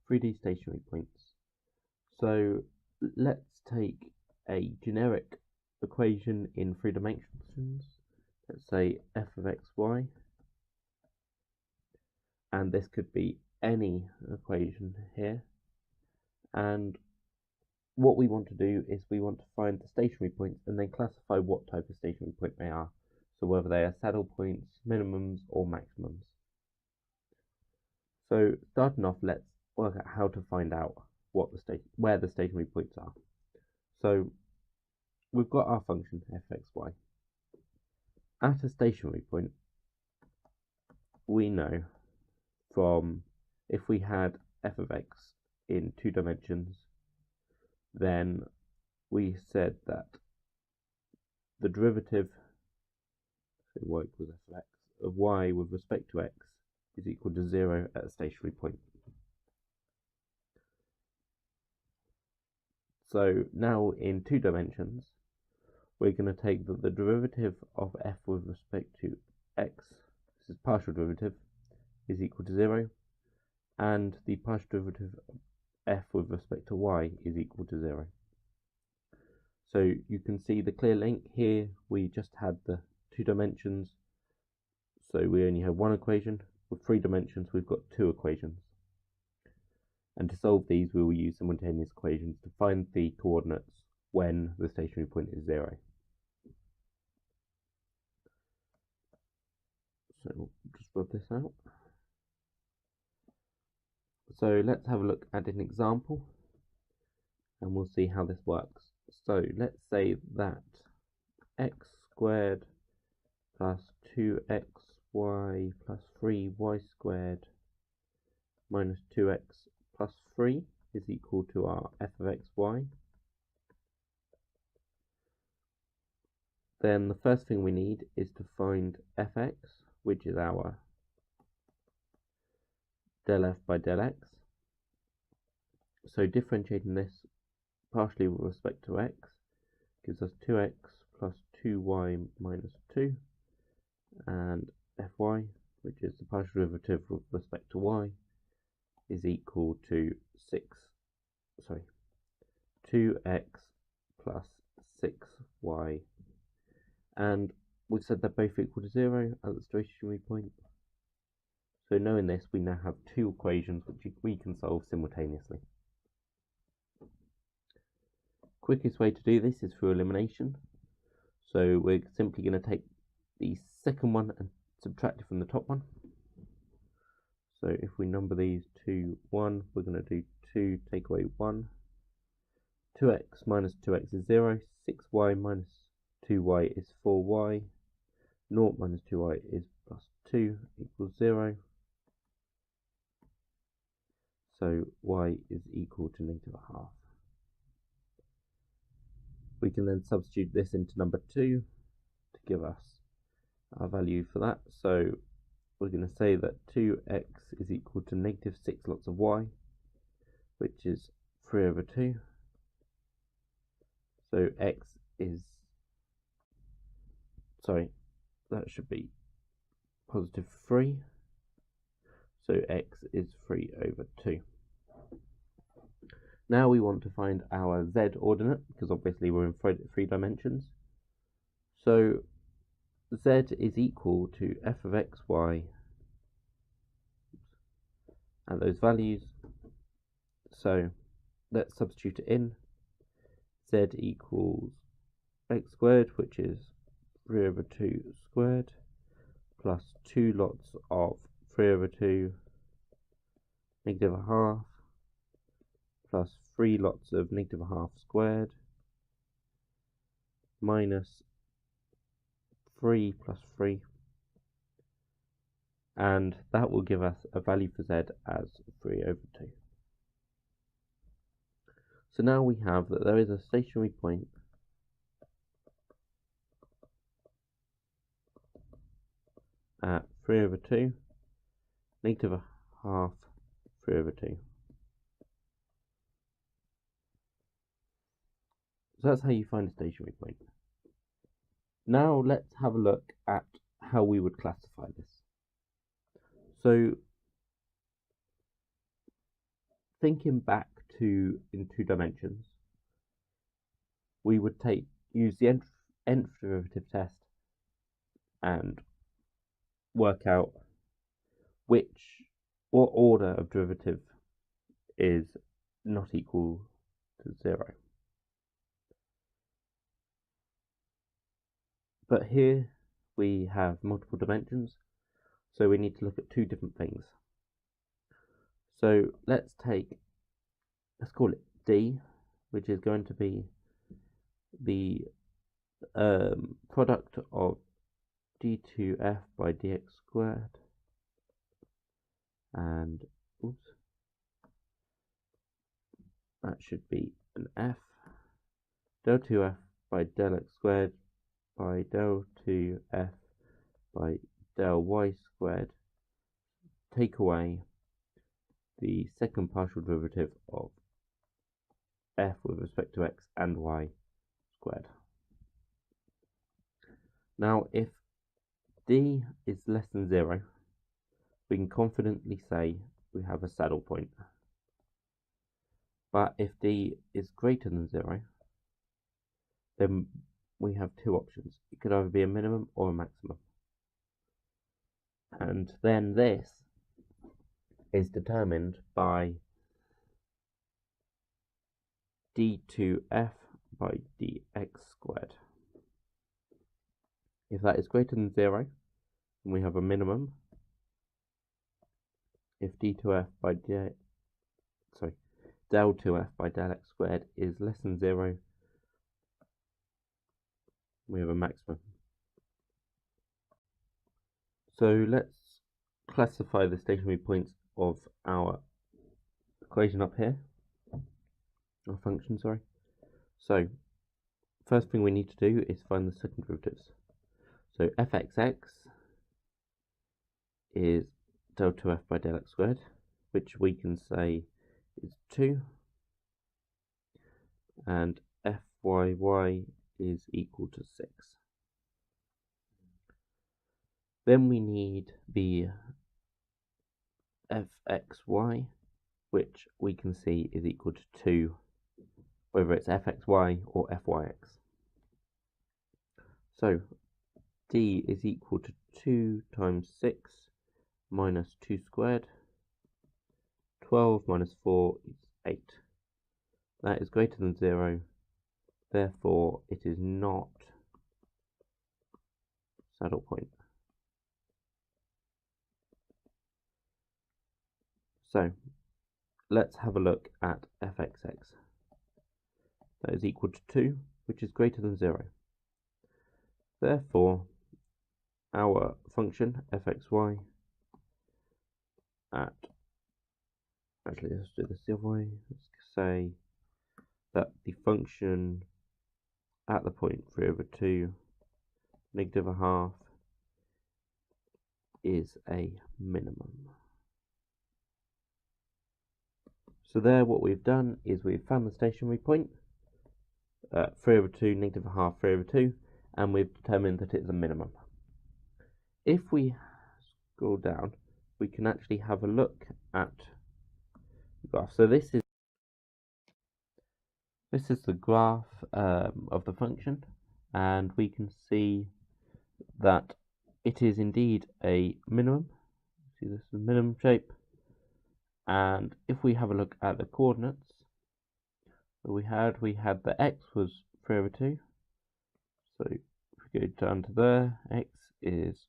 3D stationary points. So let's take a generic equation in 3 dimensions. Let's say f of x, y, and this could be any equation here. And what we want to do is we want to find the stationary points and then classify what type of stationary point they are. So whether they are saddle points, minimums, or maximums. So starting off, let's work out how to find out where the stationary points are. So we've got our function f(x, y). At a stationary point, we know from if we had f of x in 2 dimensions, then we said that the derivative, so y equals f of x, of y with respect to x is equal to 0 at a stationary point. So now in 2 dimensions, we're going to take that the derivative of f with respect to x, this is partial derivative, is equal to 0, and the partial derivative of f with respect to y is equal to 0. So you can see the clear link here. We just had the 2 dimensions, so we only have one equation. With 3 dimensions, we've got 2 equations. And to solve these, we will use simultaneous equations to find the coordinates when the stationary point is 0. So we'll just rub this out. So let's have a look at an example, and we'll see how this works. So let's say that x squared plus 2xy plus 3y squared minus 2x plus 3 is equal to our f of x, y. Then the first thing we need is to find fx, which is our del f by del x. So differentiating this partially with respect to x gives us 2x plus 2y minus 2, and fy, which is the partial derivative with respect to y, is equal to 2x plus 6y, and we've said they're both equal to 0 at the stationary point. So knowing this, we now have 2 equations which we can solve simultaneously. Quickest way to do this is through elimination. So we're simply going to take the second one and subtract it from the top one. So if we number these 2, 1, we're going to do 2, take away 1. 2x minus 2x is 0. 6y minus 2y is 4y. 0 minus 2y is plus 2 equals 0. So y is equal to -1/2. We can then substitute this into number 2 to give us our value for that. So we're going to say that 2x is equal to -6 lots of y, which is 3/2. So x is, that should be positive 3. So x is 3/2. Now we want to find our z ordinate, because obviously we're in 3 dimensions. So z is equal to f of x, y, and those values. So let's substitute it in. Z equals x squared, which is 3/2 squared, plus 2 lots of 3/2 -1/2, plus 3 lots of -1/2 squared, minus 3 plus 3, and that will give us a value for z as 3/2. So now we have that there is a stationary point at 3/2, -1/2, 3/2. So that's how you find a stationary point. Now let's have a look at how we would classify this. So thinking back to in 2 dimensions, we would use the nth derivative test and work out what order of derivative is not equal to 0. But here we have multiple dimensions, so we need to look at 2 different things. So let's call it D, which is going to be the product of d2f by dx squared and that should be an f, del 2f by del x squared by del 2f by del y squared. Take away the second partial derivative of f with respect to x and y squared. Now, if d is less than 0, we can confidently say we have a saddle point. But if d is greater than 0, then we have 2 options. It could either be a minimum or a maximum. And then this is determined by d2f by dx squared. If that is greater than 0, then we have a minimum. If d2f by del 2f by del x squared is less than 0, we have a maximum. So let's classify the stationary points of our equation up here, our function, sorry. So first thing we need to do is find the second derivatives. So fxx is del 2f by del x squared, which we can say is 2, and fyy is equal to 6. Then we need the fxy, which we can see is equal to 2, whether it's fxy or fyx. So d is equal to 2 times 6 minus 2 squared. 12 minus 4 is 8. That is greater than 0, therefore it is not saddle point. So let's have a look at fxx. That is equal to 2, which is greater than 0. Therefore, our function fxy actually let's do this the other way. Let's say that the function at the point 3/2 negative 1/2 is a minimum. So there, what we've done is we've found the stationary point, 3/2 negative 1/2 3/2, and we've determined that it's a minimum. If we scroll down, we can actually have a look at the graph. So this is the graph of the function, and we can see that it is indeed a minimum. See, this is the minimum shape. And if we have a look at the coordinates, we had the x was 3/2. So if we go down to there, x is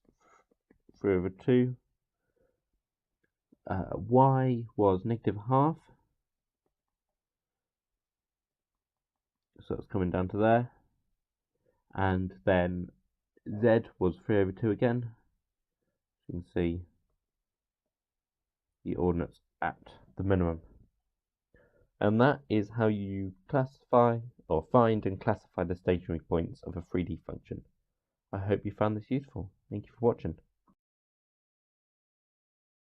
3/2. Y was negative 1/2. So it's coming down to there. And then z was 3/2 again. You can see the ordinates at the minimum. And that is how you classify or find and classify the stationary points of a 3D function. I hope you found this useful. Thank you for watching.